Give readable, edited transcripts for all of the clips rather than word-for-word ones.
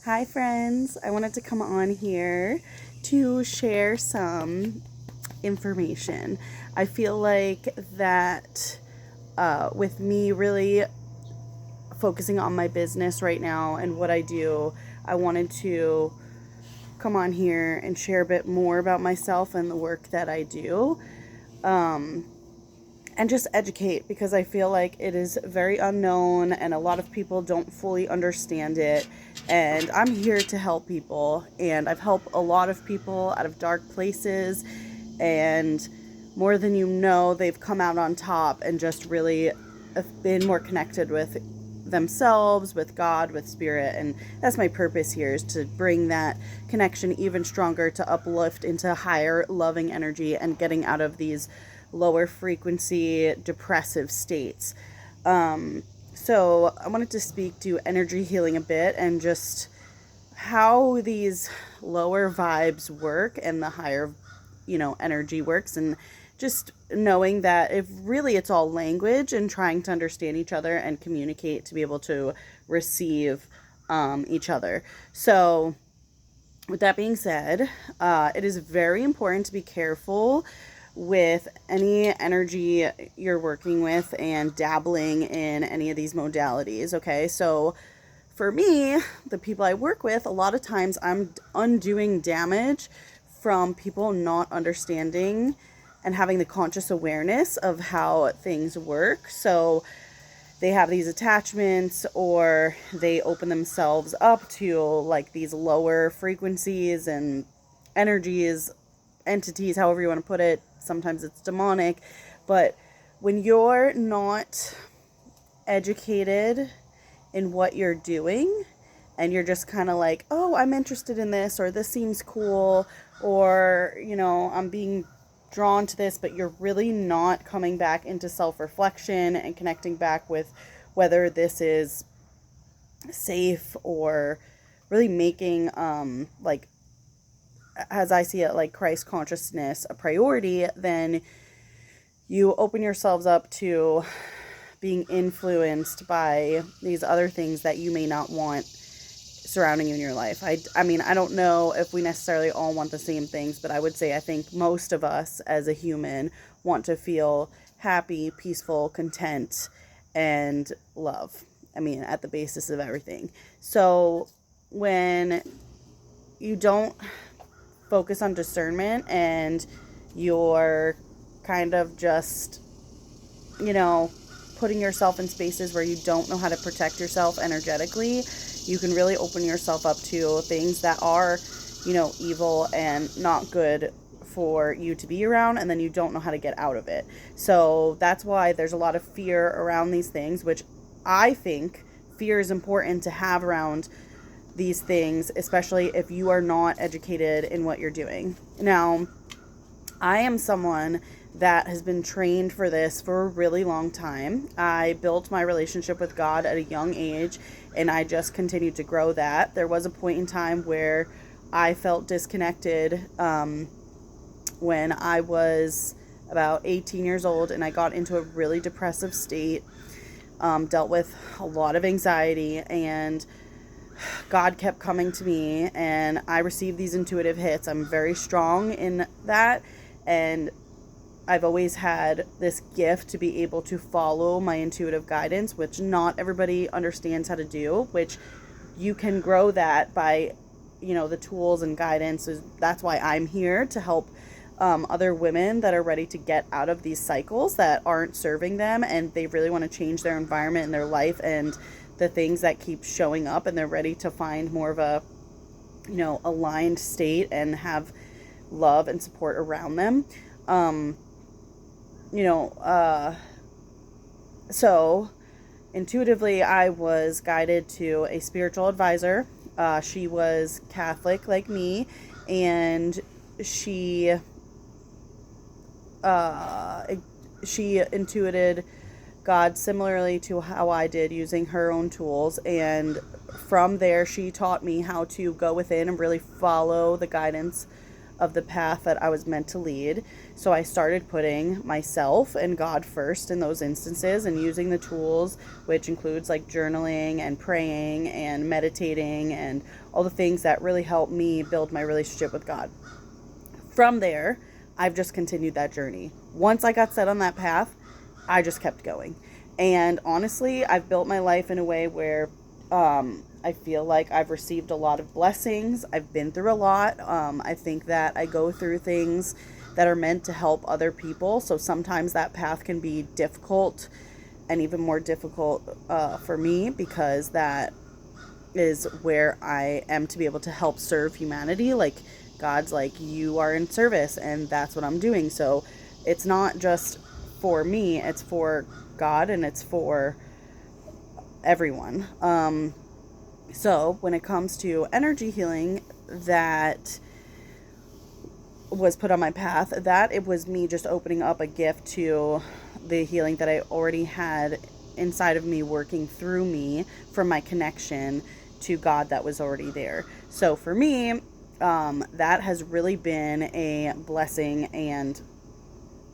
Hi friends, I wanted to come on here to share some information. I feel like that with me really focusing on my business right now and what I do, I wanted to come on here and share a bit more about myself and the work that I do. And just educate, because I feel like it is very unknown and a lot of people don't fully understand it. And I'm here to help people, and I've helped a lot of people out of dark places, and more than you know, they've come out on top and just really have been more connected with themselves, with God, with spirit. And that's my purpose here, is to bring that connection even stronger, to uplift into higher loving energy and getting out of these lower frequency depressive states. So I wanted to speak to energy healing a bit and just how these lower vibes work and the higher, energy works, and just knowing that if really it's all language and trying to understand each other and communicate to be able to receive each other. So with that being said, it is very important to be careful with any energy you're working with and dabbling in any of these modalities. Okay, so for me, the people I work with, a lot of times I'm undoing damage from people not understanding and having the conscious awareness of how things work. So they have these attachments, or they open themselves up to like these lower frequencies and energies, entities, however you want to put it. Sometimes it's demonic, but when you're not educated in what you're doing and you're just kind of like, oh, I'm interested in this, or this seems cool, or I'm being drawn to this, but you're really not coming back into self-reflection and connecting back with whether this is safe, or really making like, as I see it, like Christ consciousness a priority, then you open yourselves up to being influenced by these other things that you may not want surrounding you in your life. I mean, I don't know if we necessarily all want the same things, but I would say I think most of us as a human want to feel happy, peaceful, content, and love. I mean, at the basis of everything. So when you don't focus on discernment and you're kind of just, putting yourself in spaces where you don't know how to protect yourself energetically, you can really open yourself up to things that are, evil and not good for you to be around, and then you don't know how to get out of it. So that's why there's a lot of fear around these things, which I think fear is important to have around these things, especially if you are not educated in what you're doing. Now, I am someone that has been trained for this for a really long time. I built my relationship with God at a young age, and I just continued to grow that. There was a point in time where I felt disconnected when I was about 18 years old, and I got into a really depressive state, dealt with a lot of anxiety, and God kept coming to me, and I received these intuitive hits. I'm very strong in that, and I've always had this gift to be able to follow my intuitive guidance, which not everybody understands how to do, which you can grow that by, the tools and guidance. That's why I'm here, to help other women that are ready to get out of these cycles that aren't serving them, and they really want to change their environment and their life and the things that keep showing up, and they're ready to find more of a, aligned state and have love and support around them. So intuitively, I was guided to a spiritual advisor. She was Catholic like me, and she intuited God similarly to how I did, using her own tools. And from there, she taught me how to go within and really follow the guidance of the path that I was meant to lead. So I started putting myself and God first in those instances and using the tools, which includes like journaling and praying and meditating and all the things that really help me build my relationship with God. From there, I've just continued that journey. Once I got set on that path, I just kept going. And honestly, I've built my life in a way where I feel like I've received a lot of blessings. I've been through a lot. I think that I go through things that are meant to help other people. So sometimes that path can be difficult and even more difficult for me, because that is where I am to be able to help serve humanity. Like God's like, you are in service, and that's what I'm doing. So it's not just for me, it's for God and it's for everyone. So when it comes to energy healing that was put on my path, that it was me just opening up a gift to the healing that I already had inside of me, working through me from my connection to God that was already there. So for me, that has really been a blessing, and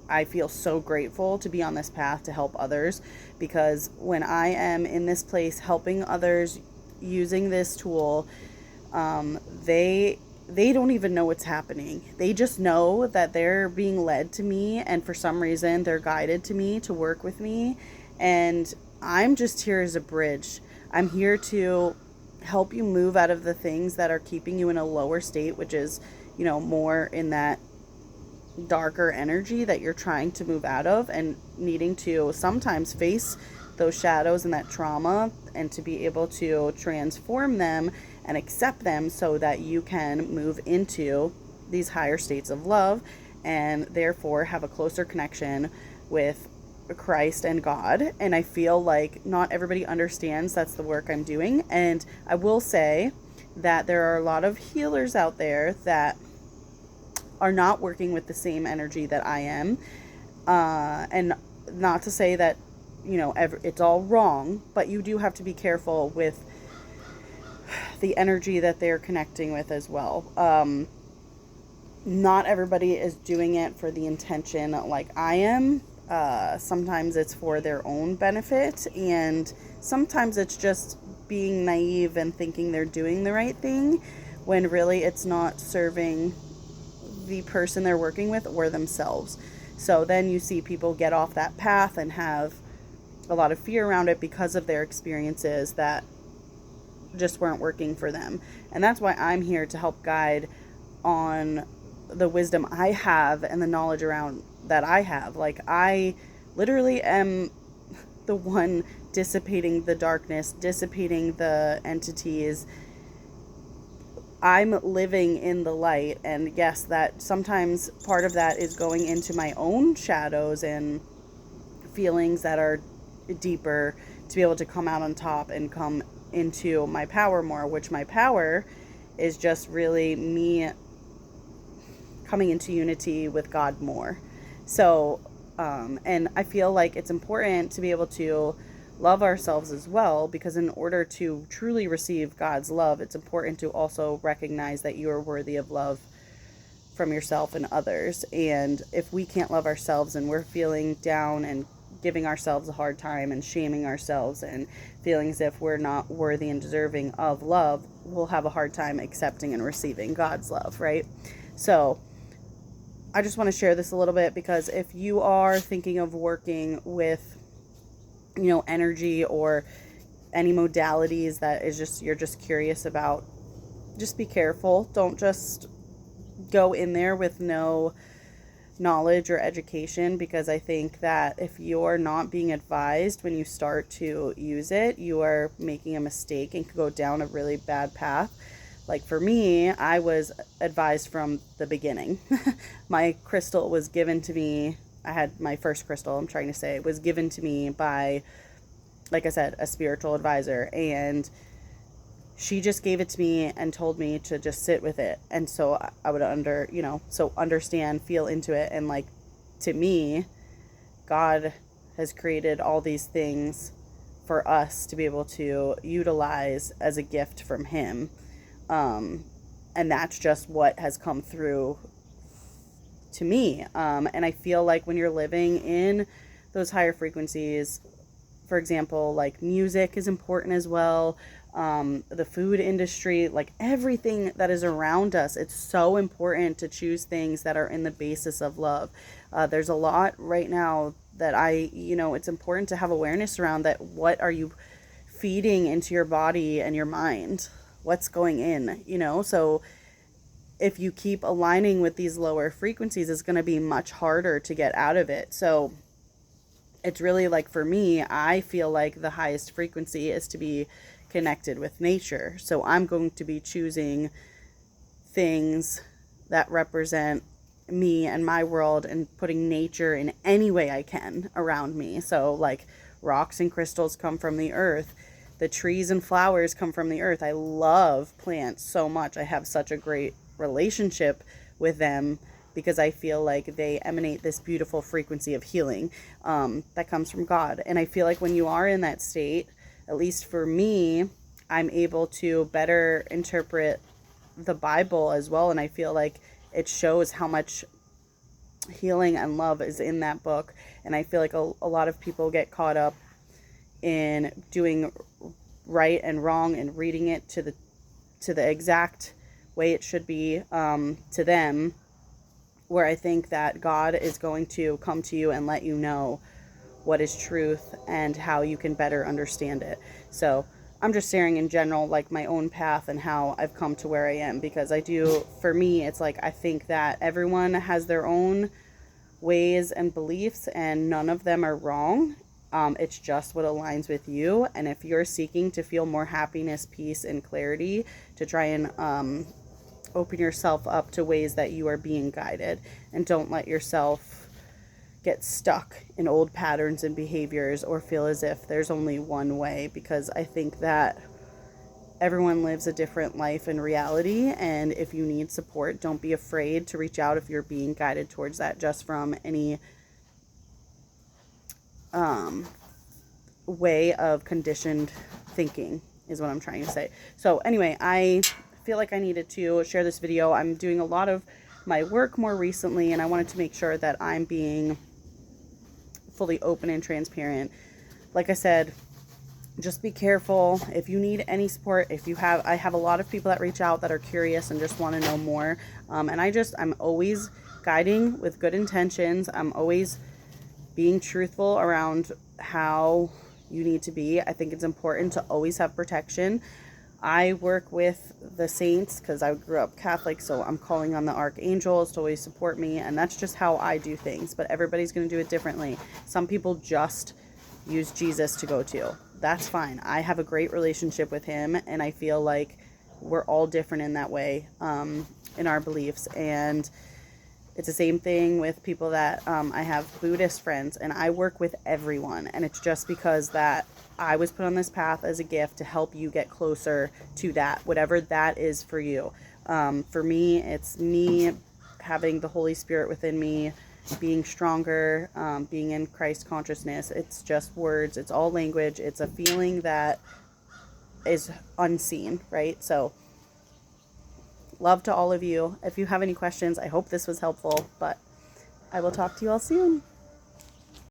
I feel so grateful to be on this path to help others, because when I am in this place helping others using this tool, they don't even know what's happening. They just know that they're being led to me, and for some reason they're guided to me to work with me, and I'm just here as a bridge. I'm here to help you move out of the things that are keeping you in a lower state, which is, more in that darker energy that you're trying to move out of, and needing to sometimes face those shadows and that trauma, and to be able to transform them and accept them so that you can move into these higher states of love, and therefore have a closer connection with Christ and God. And I feel like not everybody understands that's the work I'm doing. And I will say that there are a lot of healers out there that are not working with the same energy that I am. And not to say that, it's all wrong, but you do have to be careful with the energy that they're connecting with as well. Not everybody is doing it for the intention like I am. Sometimes it's for their own benefit, and sometimes it's just being naive and thinking they're doing the right thing, when really it's not serving the person they're working with or themselves. So then you see people get off that path and have a lot of fear around it because of their experiences that just weren't working for them. And that's why I'm here to help guide on the wisdom I have and the knowledge around that I have. Like, I literally am the one dissipating the darkness, dissipating the entities. I'm living in the light, and yes, that sometimes part of that is going into my own shadows and feelings that are deeper, to be able to come out on top and come into my power more, which my power is just really me coming into unity with God more. So, and I feel like it's important to be able to love ourselves as well, because in order to truly receive God's love, it's important to also recognize that you are worthy of love from yourself and others. And if we can't love ourselves, and we're feeling down and giving ourselves a hard time and shaming ourselves and feeling as if we're not worthy and deserving of love, we'll have a hard time accepting and receiving God's love, right? So I just want to share this a little bit, because if you are thinking of working with, energy or any modalities that is just, you're just curious about, just be careful. Don't just go in there with no knowledge or education, because I think that if you're not being advised when you start to use it, you are making a mistake and could go down a really bad path. Like for me, I was advised from the beginning. My crystal was given to me. I had my first crystal, I'm trying to say, was given to me by, like I said, a spiritual advisor. And she just gave it to me and told me to just sit with it. And so I would understand, feel into it. And like, to me, God has created all these things for us to be able to utilize as a gift from him. And that's just what has come through to me. And I feel like when you're living in those higher frequencies, for example, like music is important as well. The food industry, like everything that is around us, it's so important to choose things that are in the basis of love. There's a lot right now that it's important to have awareness around that. What are you feeding into your body and your mind? What's going in, So if you keep aligning with these lower frequencies, it's going to be much harder to get out of it. So it's really like, for me, I feel like the highest frequency is to be connected with nature. So I'm going to be choosing things that represent me and my world and putting nature in any way I can around me. So like rocks and crystals come from the earth. The trees and flowers come from the earth. I love plants so much. I have such a great relationship with them because I feel like they emanate this beautiful frequency of healing that comes from God. And I feel like when you are in that state, at least for me, I'm able to better interpret the Bible as well. And I feel like it shows how much healing and love is in that book. And I feel like a lot of people get caught up in doing right and wrong and reading it to the exact way it should be to them, where I think that God is going to come to you and let you know what is truth and how you can better understand it. So I'm just sharing in general, like my own path and how I've come to where I am, because for me, it's like, I think that everyone has their own ways and beliefs and none of them are wrong. It's just what aligns with you. And if you're seeking to feel more happiness, peace, and clarity, to try and open yourself up to ways that you are being guided, and don't let yourself get stuck in old patterns and behaviors or feel as if there's only one way, because I think that everyone lives a different life and reality. And if you need support, don't be afraid to reach out if you're being guided towards that just from any way of conditioned thinking, is what I'm trying to say. So anyway, I feel like I needed to share this video. I'm doing a lot of my work more recently, and I wanted to make sure that I'm being fully open and transparent. Like I said, just be careful. If you need any support, I have a lot of people that reach out that are curious and just want to know more. And I'm always guiding with good intentions. I'm always being truthful around how you need to be. I think it's important to always have protection. I work with the saints because I grew up Catholic, so I'm calling on the archangels to always support me, and that's just how I do things. But everybody's going to do it differently. Some people just use Jesus to go to. That's fine. I have a great relationship with him, and I feel like we're all different in that way, in our beliefs. And it's the same thing with people that I have Buddhist friends, and I work with everyone. And it's just because that I was put on this path as a gift to help you get closer to that, whatever that is for you. For me, it's me having the Holy Spirit within me, being stronger, being in Christ consciousness. It's just words. It's all language. It's a feeling that is unseen, right? So love to all of you. If you have any questions, I hope this was helpful, but I will talk to you all soon.